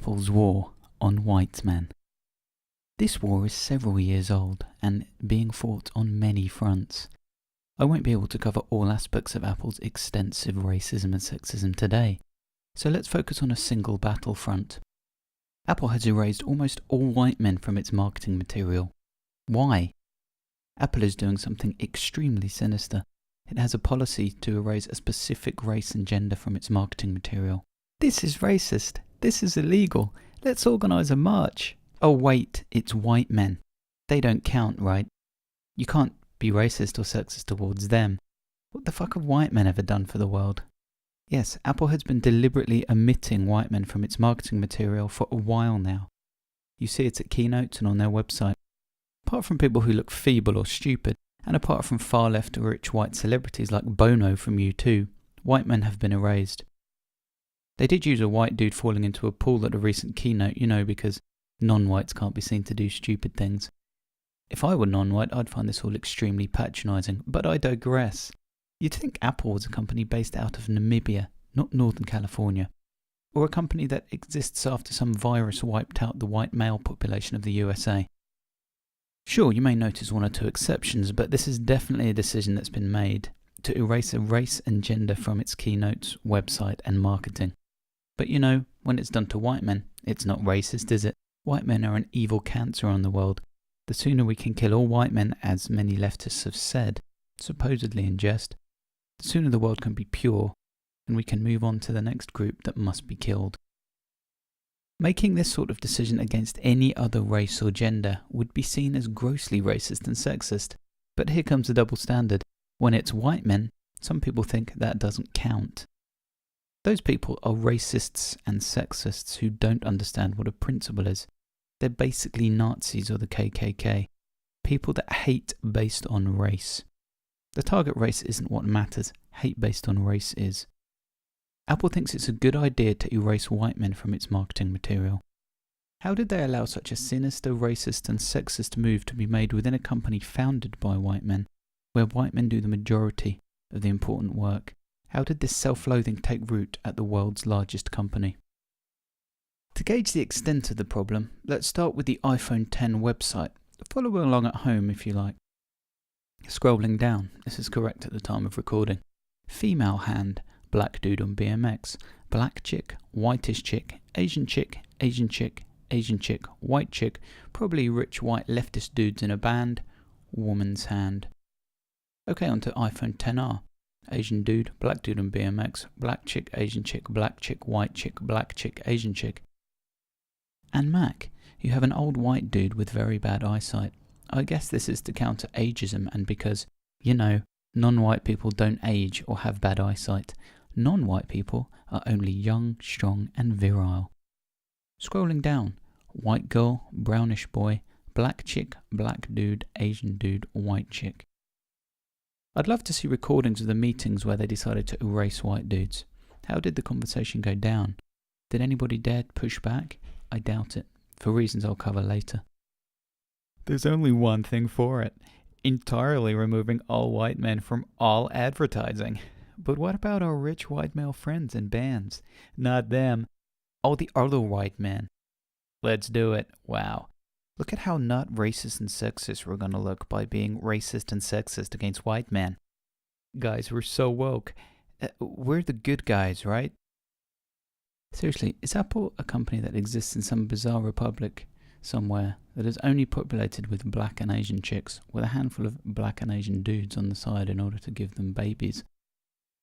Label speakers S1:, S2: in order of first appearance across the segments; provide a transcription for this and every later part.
S1: Apple's war on white men. This war is several years old and being fought on many fronts. I won't be able to cover all aspects of Apple's extensive racism and sexism today, so let's focus on a single battlefront. Apple has erased almost all white men from its marketing material. Why? Apple is doing something extremely sinister. It has a policy to erase a specific race and gender from its marketing material. This is racist. This is illegal. Let's organise a march. Oh wait, it's white men. They don't count, right? You can't be racist or sexist towards them. What the fuck have white men ever done for the world? Yes, Apple has been deliberately omitting white men from its marketing material for a while now. You see it at keynotes and on their website. Apart from people who look feeble or stupid, and apart from far left rich white celebrities like Bono from U2, white men have been erased. They did use a white dude falling into a pool at a recent keynote, because non-whites can't be seen to do stupid things. If I were non-white, I'd find this all extremely patronising, but I digress. You'd think Apple was a company based out of Namibia, not Northern California, or a company that exists after some virus wiped out the white male population of the USA. Sure, you may notice one or two exceptions, but this is definitely a decision that's been made to erase a race and gender from its keynotes, website and marketing. But when it's done to white men, it's not racist, is it? White men are an evil cancer on the world. The sooner we can kill all white men, as many leftists have said, supposedly in jest, the sooner the world can be pure, and we can move on to the next group that must be killed. Making this sort of decision against any other race or gender would be seen as grossly racist and sexist. But here comes the double standard. When it's white men, some people think that doesn't count. Those people are racists and sexists who don't understand what a principle is. They're basically Nazis or the KKK. People that hate based on race. The target race isn't what matters. Hate based on race is. Apple thinks it's a good idea to erase white men from its marketing material. How did they allow such a sinister, racist and sexist move to be made within a company founded by white men, where white men do the majority of the important work? How did this self-loathing take root at the world's largest company? To gauge the extent of the problem, let's start with the iPhone X website. Follow along at home if you like. Scrolling down, this is correct at the time of recording. Female hand, black dude on BMX, black chick, whitish chick, Asian chick, Asian chick, Asian chick, white chick, probably rich white leftist dudes in a band, woman's hand. Okay, on to iPhone XR. Asian dude, black dude on BMX, black chick, Asian chick, black chick, white chick, black chick, Asian chick. And Mac, you have an old white dude with very bad eyesight. I guess this is to counter ageism and because, non-white people don't age or have bad eyesight. Non-white people are only young, strong and virile. Scrolling down, white girl, brownish boy, black chick, black dude, Asian dude, white chick. I'd love to see recordings of the meetings where they decided to erase white dudes. How did the conversation go down? Did anybody dare push back? I doubt it, for reasons I'll cover later. There's only one thing for it. Entirely removing all white men from all advertising. But what about our rich white male friends and bands? Not them. All the other white men. Let's do it. Wow. Look at how not racist and sexist we're gonna look by being racist and sexist against white men. Guys, we're so woke. We're the good guys, right? Seriously, is Apple a company that exists in some bizarre republic somewhere that is only populated with black and Asian chicks, with a handful of black and Asian dudes on the side in order to give them babies?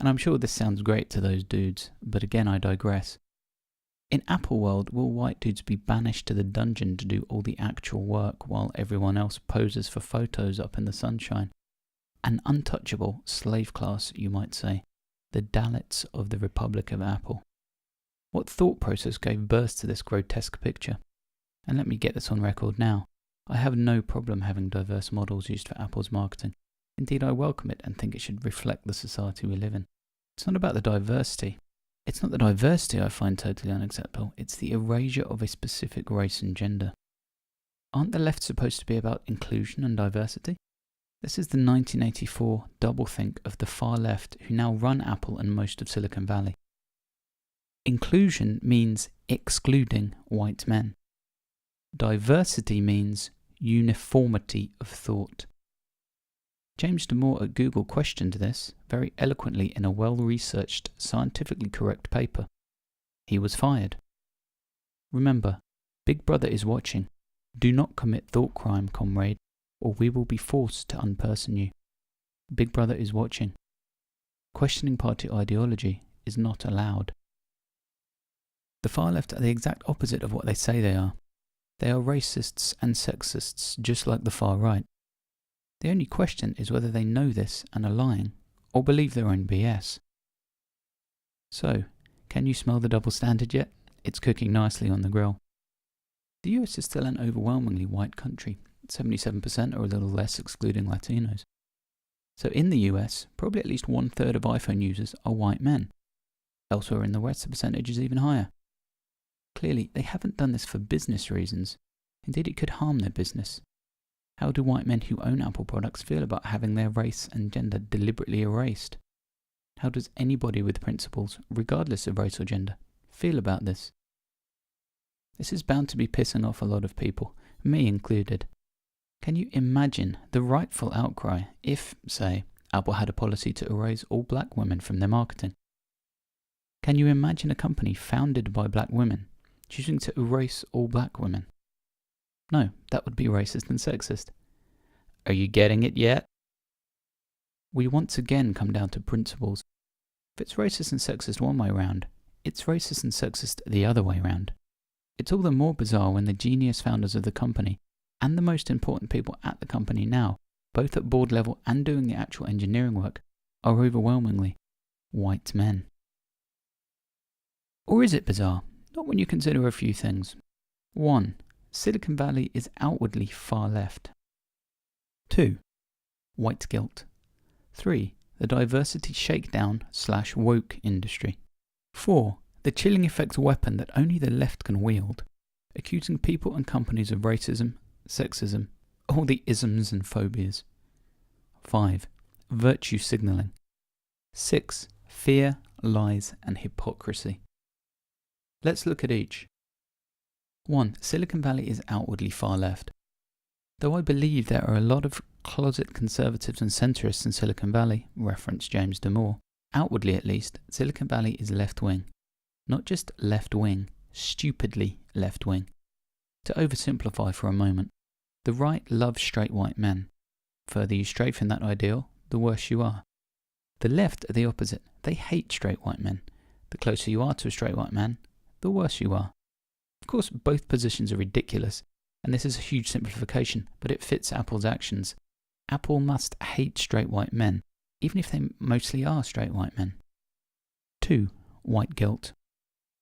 S1: And I'm sure this sounds great to those dudes, but again I digress. In Apple world, will white dudes be banished to the dungeon to do all the actual work while everyone else poses for photos up in the sunshine? An untouchable slave class, you might say. The Dalits of the Republic of Apple. What thought process gave birth to this grotesque picture? And let me get this on record now. I have no problem having diverse models used for Apple's marketing. Indeed, I welcome it and think it should reflect the society we live in. It's not about the diversity. It's not the diversity I find totally unacceptable, it's the erasure of a specific race and gender. Aren't the left supposed to be about inclusion and diversity? This is the 1984 doublethink of the far left who now run Apple and most of Silicon Valley. Inclusion means excluding white men. Diversity means uniformity of thought. James Damore at Google questioned this very eloquently in a well-researched, scientifically correct paper. He was fired. Remember, Big Brother is watching. Do not commit thought crime, comrade, or we will be forced to unperson you. Big Brother is watching. Questioning party ideology is not allowed. The far left are the exact opposite of what they say they are. They are racists and sexists, just like the far right. The only question is whether they know this and are lying, or believe their own BS. So, can you smell the double standard yet? It's cooking nicely on the grill. The US is still an overwhelmingly white country, 77% or a little less excluding Latinos. So in the US, probably at least 1/3 of iPhone users are white men. Elsewhere in the West, the percentage is even higher. Clearly, they haven't done this for business reasons. Indeed, it could harm their business. How do white men who own Apple products feel about having their race and gender deliberately erased? How does anybody with principles, regardless of race or gender, feel about this? This is bound to be pissing off a lot of people, me included. Can you imagine the rightful outcry if, say, Apple had a policy to erase all black women from their marketing? Can you imagine a company founded by black women choosing to erase all black women? No, that would be racist and sexist. Are you getting it yet? We once again come down to principles. If it's racist and sexist one way round, it's racist and sexist the other way round. It's all the more bizarre when the genius founders of the company and the most important people at the company now, both at board level and doing the actual engineering work, are overwhelmingly white men. Or is it bizarre? Not when you consider a few things. 1. Silicon Valley is outwardly far left. 2. White guilt. 3. The diversity shakedown/woke industry. 4. The chilling effect weapon that only the left can wield, accusing people and companies of racism, sexism, all the isms and phobias. 5. Virtue signalling. 6. Fear, lies, and hypocrisy. Let's look at each. 1. Silicon Valley is outwardly far left. Though I believe there are a lot of closet conservatives and centrists in Silicon Valley, reference James Damore, outwardly at least, Silicon Valley is left-wing. Not just left-wing, stupidly left-wing. To oversimplify for a moment, the right loves straight white men. Further you stray from that ideal, the worse you are. The left are the opposite. They hate straight white men. The closer you are to a straight white man, the worse you are. Of course, both positions are ridiculous, and this is a huge simplification, but it fits Apple's actions. Apple must hate straight white men, even if they mostly are straight white men. 2. White guilt.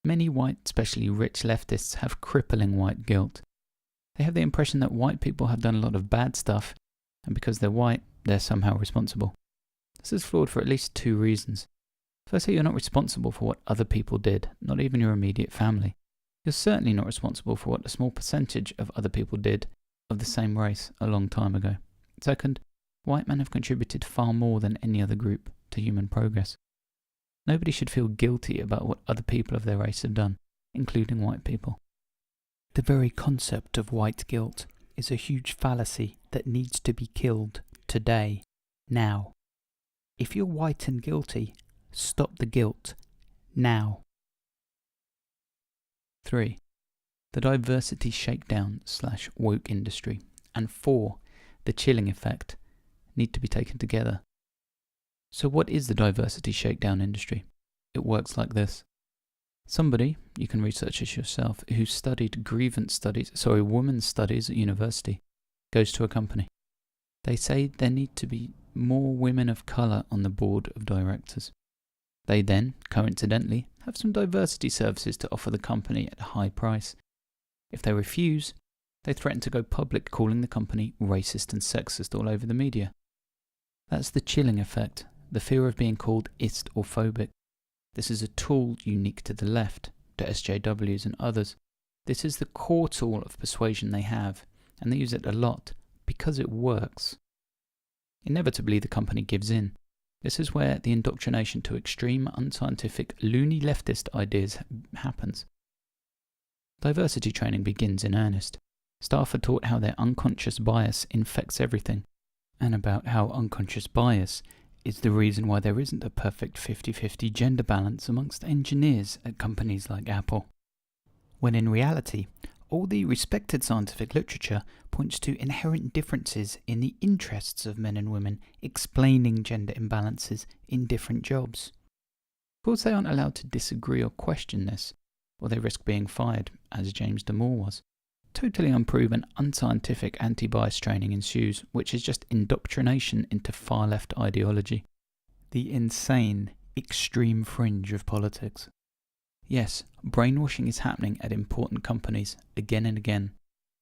S1: Many white, especially rich leftists, have crippling white guilt. They have the impression that white people have done a lot of bad stuff, and because they're white, they're somehow responsible. This is flawed for at least 2 reasons. Firstly, you're not responsible for what other people did, not even your immediate family. You're certainly not responsible for what a small percentage of other people did of the same race a long time ago. Second, white men have contributed far more than any other group to human progress. Nobody should feel guilty about what other people of their race have done, including white people. The very concept of white guilt is a huge fallacy that needs to be killed today, now. If you're white and guilty, stop the guilt, now. 3. The diversity shakedown/woke industry. And 4. The chilling effect need to be taken together. So what is the diversity shakedown industry? It works like this. Somebody, you can research this yourself, who studied women's studies at university, goes to a company. They say there need to be more women of colour on the board of directors. They then, coincidentally, have some diversity services to offer the company at a high price. If they refuse, they threaten to go public calling the company racist and sexist all over the media. That's the chilling effect, the fear of being called ist or phobic. This is a tool unique to the left, to SJWs and others. This is the core tool of persuasion they have, and they use it a lot because it works. Inevitably, the company gives in. This is where the indoctrination to extreme, unscientific, loony leftist ideas happens. Diversity training begins in earnest. Staff are taught how their unconscious bias infects everything, and about how unconscious bias is the reason why there isn't a perfect 50-50 gender balance amongst engineers at companies like Apple. When in reality, all the respected scientific literature points to inherent differences in the interests of men and women explaining gender imbalances in different jobs. Of course, they aren't allowed to disagree or question this, or they risk being fired, as James Damore was. Totally unproven, unscientific anti-bias training ensues, which is just indoctrination into far-left ideology. The insane, extreme fringe of politics. Yes, brainwashing is happening at important companies again and again,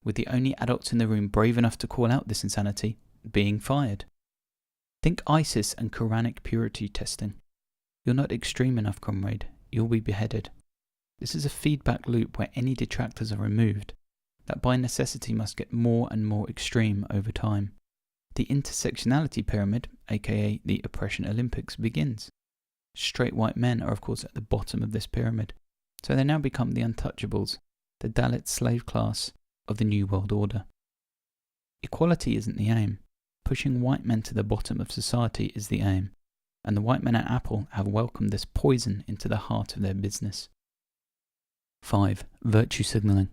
S1: with the only adults in the room brave enough to call out this insanity being fired. Think ISIS and Quranic purity testing. You're not extreme enough, comrade. You'll be beheaded. This is a feedback loop where any detractors are removed, that by necessity must get more and more extreme over time. The intersectionality pyramid, aka the oppression Olympics, begins. Straight white men are of course at the bottom of this pyramid, so they now become the untouchables, the Dalit slave class of the New World Order. Equality isn't the aim. Pushing white men to the bottom of society is the aim, and the white men at Apple have welcomed this poison into the heart of their business. 5. Virtue signalling.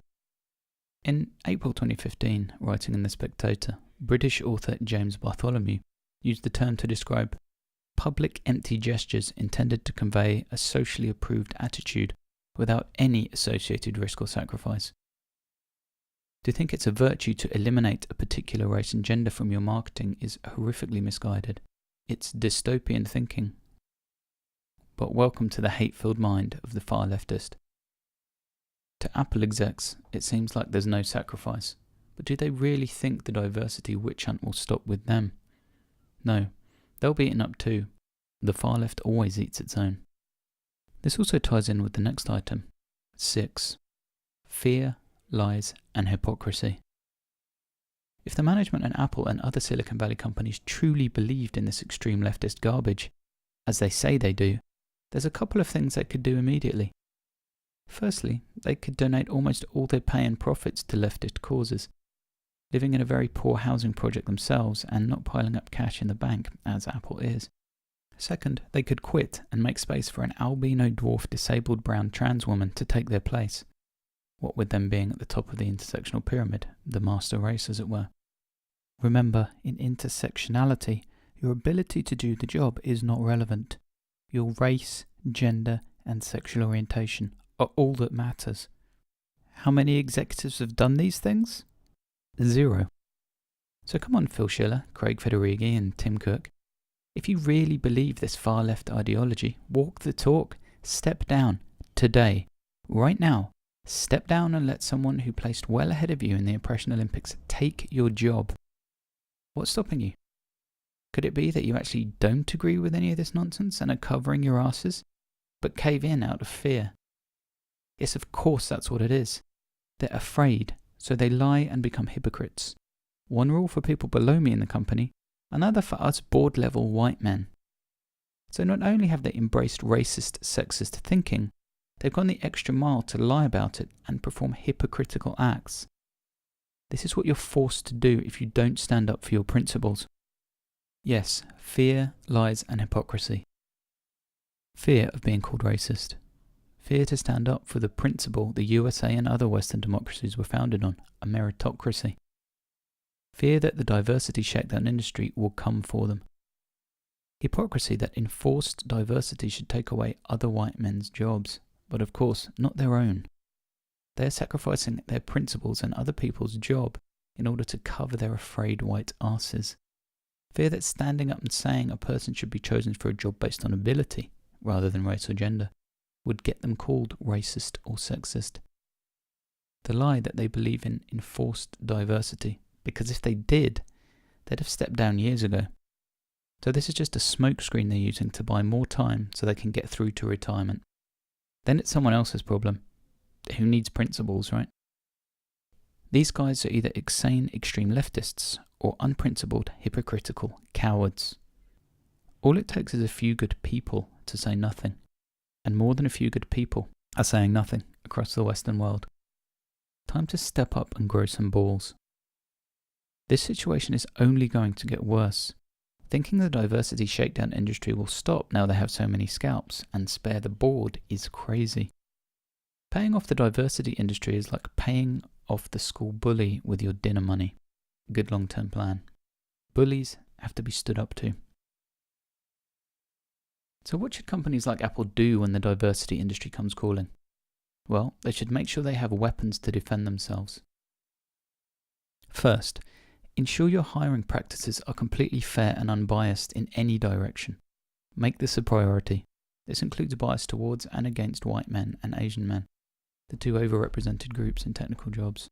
S1: In April 2015, writing in The Spectator, British author James Bartholomew used the term to describe public empty gestures intended to convey a socially approved attitude without any associated risk or sacrifice. To think it's a virtue to eliminate a particular race and gender from your marketing is horrifically misguided. It's dystopian thinking. But welcome to the hate-filled mind of the far leftist. To Apple execs, it seems like there's no sacrifice. But do they really think the diversity witch hunt will stop with them? No, they'll be eaten up too. The far left always eats its own. This also ties in with the next item. 6. Fear, lies, and hypocrisy. If the management at Apple and other Silicon Valley companies truly believed in this extreme leftist garbage, as they say they do, there's a couple of things they could do immediately. Firstly, they could donate almost all their pay and profits to leftist causes, living in a very poor housing project themselves and not piling up cash in the bank, as Apple is. Second, they could quit and make space for an albino dwarf disabled brown trans woman to take their place, what with them being at the top of the intersectional pyramid, the master race as it were. Remember, in intersectionality, your ability to do the job is not relevant. Your race, gender, and sexual orientation are all that matters. How many executives have done these things? 0. So come on, Phil Schiller, Craig Federighi, and Tim Cook. If you really believe this far-left ideology, walk the talk. Step down. Today. Right now. Step down and let someone who placed well ahead of you in the Oppression Olympics take your job. What's stopping you? Could it be that you actually don't agree with any of this nonsense and are covering your asses, but cave in out of fear? Yes, of course that's what it is. They're afraid, so they lie and become hypocrites. One rule for people below me in the company, another for us board-level white men. So not only have they embraced racist, sexist thinking, they've gone the extra mile to lie about it and perform hypocritical acts. This is what you're forced to do if you don't stand up for your principles. Yes, fear, lies, and hypocrisy. Fear of being called racist. Fear to stand up for the principle the USA and other Western democracies were founded on, a meritocracy. Fear that the diversity shakedown industry will come for them. Hypocrisy that enforced diversity should take away other white men's jobs, but of course not their own. They are sacrificing their principles and other people's job in order to cover their afraid white asses. Fear that standing up and saying a person should be chosen for a job based on ability, rather than race or gender, would get them called racist or sexist. The lie that they believe in enforced diversity, because if they did, they'd have stepped down years ago. So this is just a smokescreen they're using to buy more time so they can get through to retirement. Then it's someone else's problem. Who needs principles, right? These guys are either insane extreme leftists or unprincipled, hypocritical cowards. All it takes is a few good people to say nothing, and more than a few good people are saying nothing across the Western world. Time to step up and grow some balls. This situation is only going to get worse. Thinking the diversity shakedown industry will stop now they have so many scalps and spare the board is crazy. Paying off the diversity industry is like paying off the school bully with your dinner money. Good long-term plan. Bullies have to be stood up to. So what should companies like Apple do when the diversity industry comes calling? Well, they should make sure they have weapons to defend themselves. First, ensure your hiring practices are completely fair and unbiased in any direction. Make this a priority. This includes bias towards and against white men and Asian men, the two overrepresented groups in technical jobs.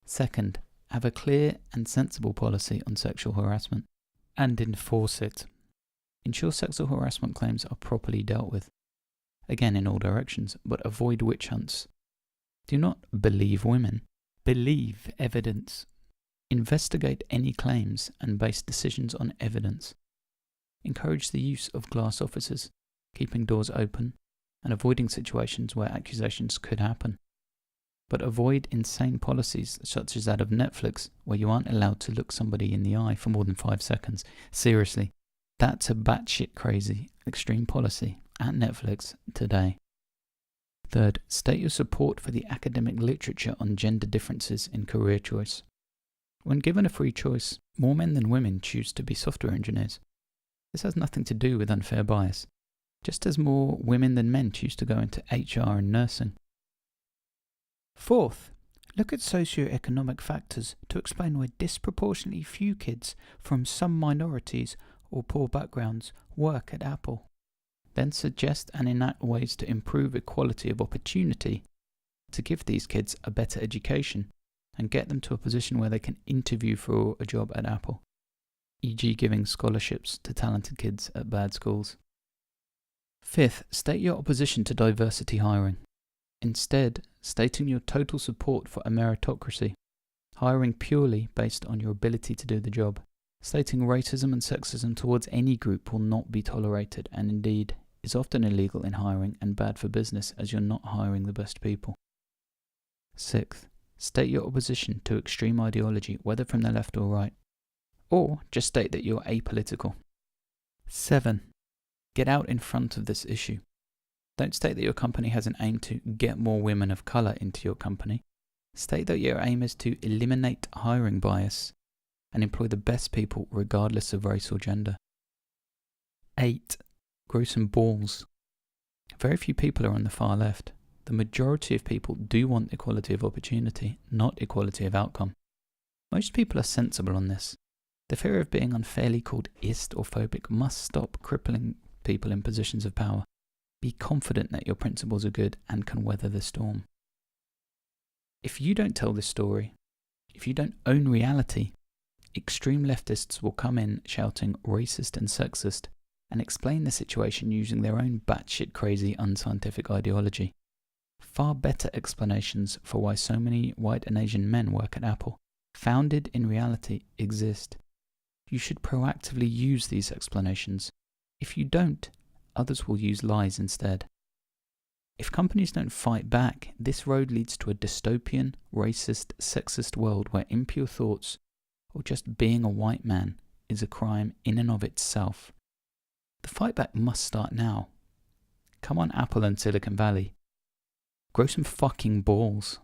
S1: Second, have a clear and sensible policy on sexual harassment, and enforce it. Ensure sexual harassment claims are properly dealt with. Again, in all directions, but avoid witch hunts. Do not believe women. Believe evidence. Investigate any claims and base decisions on evidence. Encourage the use of glass officers, keeping doors open, and avoiding situations where accusations could happen. But avoid insane policies such as that of Netflix, where you aren't allowed to look somebody in the eye for more than 5 seconds. Seriously, that's a batshit crazy, extreme policy at Netflix today. Third, state your support for the academic literature on gender differences in career choice. When given a free choice, more men than women choose to be software engineers. This has nothing to do with unfair bias, just as more women than men choose to go into HR and nursing. Fourth, look at socio-economic factors to explain why disproportionately few kids from some minorities or poor backgrounds work at Apple. Then suggest and enact ways to improve equality of opportunity to give these kids a better education and get them to a position where they can interview for a job at Apple, e.g. giving scholarships to talented kids at bad schools. Fifth, state your opposition to diversity hiring. Instead, stating your total support for a meritocracy, hiring purely based on your ability to do the job. Stating racism and sexism towards any group will not be tolerated and indeed is often illegal in hiring and bad for business as you're not hiring the best people. Sixth, state your opposition to extreme ideology, whether from the left or right, or just state that you're apolitical. 7. Get out in front of this issue. Don't state that your company has an aim to get more women of colour into your company. State that your aim is to eliminate hiring bias and employ the best people regardless of race or gender. 8. Grow some balls. Very few people are on the far left. The majority of people do want equality of opportunity, not equality of outcome. Most people are sensible on this. The fear of being unfairly called ist or phobic must stop crippling people in positions of power. Be confident that your principles are good and can weather the storm. If you don't tell this story, if you don't own reality, extreme leftists will come in shouting racist and sexist and explain the situation using their own batshit crazy unscientific ideology. Far better explanations for why so many white and Asian men work at Apple, founded in reality, exist. You should proactively use these explanations. If you don't, others will use lies instead. If companies don't fight back, this road leads to a dystopian, racist, sexist world where impure thoughts, or just being a white man, is a crime in and of itself. The fight back must start now. Come on, Apple and Silicon Valley. Grow some fucking balls.